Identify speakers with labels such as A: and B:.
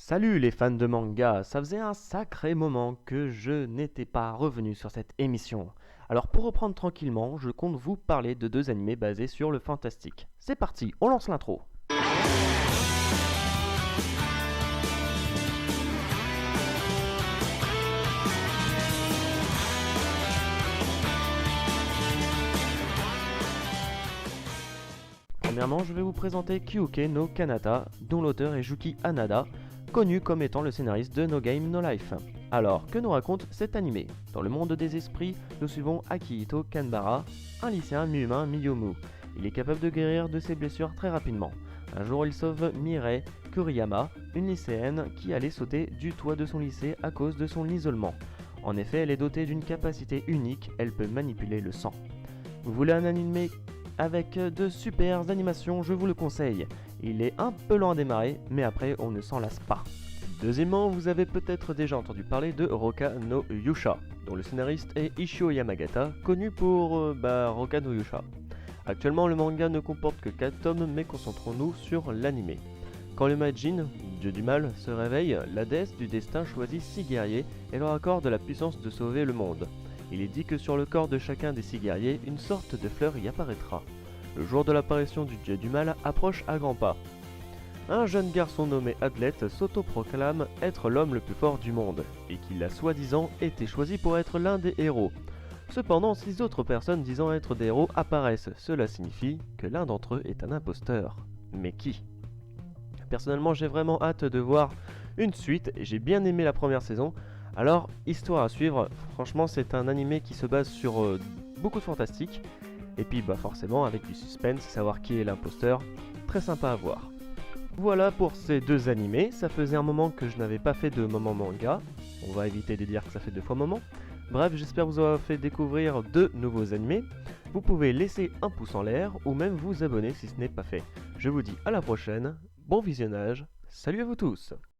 A: Salut les fans de manga, ça faisait un sacré moment que je n'étais pas revenu sur cette émission. Alors pour reprendre tranquillement, je compte vous parler de deux animés basés sur le fantastique. C'est parti, on lance l'intro. Premièrement, je vais vous présenter Kyuuke no Kanata, dont l'auteur est Juki Hanada, connu comme étant le scénariste de No Game No Life. Alors, que nous raconte cet animé? Dans le monde des esprits, nous suivons Akihito Kanbara, un lycéen mi-humain mi-yomu. Il est capable de guérir de ses blessures très rapidement. Un jour, il sauve Mirei Kuriyama, une lycéenne qui allait sauter du toit de son lycée à cause de son isolement. En effet, elle est dotée d'une capacité unique, elle peut manipuler le sang. Vous voulez un animé avec de super animations, je vous le conseille. Il est un peu lent à démarrer, mais après on ne s'en lasse pas. Deuxièmement, vous avez peut-être déjà entendu parler de Roka no Yusha, dont le scénariste est Ishio Yamagata, connu pour Roka no Yusha. Actuellement, le manga ne comporte que 4 tomes, mais concentrons-nous sur l'animé. Quand le Majin, dieu du mal, se réveille, la déesse du destin choisit 6 guerriers et leur accorde la puissance de sauver le monde. Il est dit que sur le corps de chacun des 6 guerriers, une sorte de fleur y apparaîtra. Le jour de l'apparition du dieu du mal approche à grands pas. Un jeune garçon nommé Athlète s'autoproclame être l'homme le plus fort du monde, et qu'il a soi-disant été choisi pour être l'un des héros. Cependant, 6 autres personnes disant être des héros apparaissent, cela signifie que l'un d'entre eux est un imposteur. Mais qui? Personnellement, j'ai vraiment hâte de voir une suite, et j'ai bien aimé la première saison. Alors, histoire à suivre, franchement c'est un animé qui se base sur beaucoup de fantastique, et puis forcément avec du suspense, savoir qui est l'imposteur, très sympa à voir. Voilà pour ces deux animés, ça faisait un moment que je n'avais pas fait de moment manga, on va éviter de dire que ça fait 2 fois moment. Bref, j'espère vous avoir fait découvrir 2 nouveaux animés, vous pouvez laisser un pouce en l'air, ou même vous abonner si ce n'est pas fait. Je vous dis à la prochaine, bon visionnage, salut à vous tous!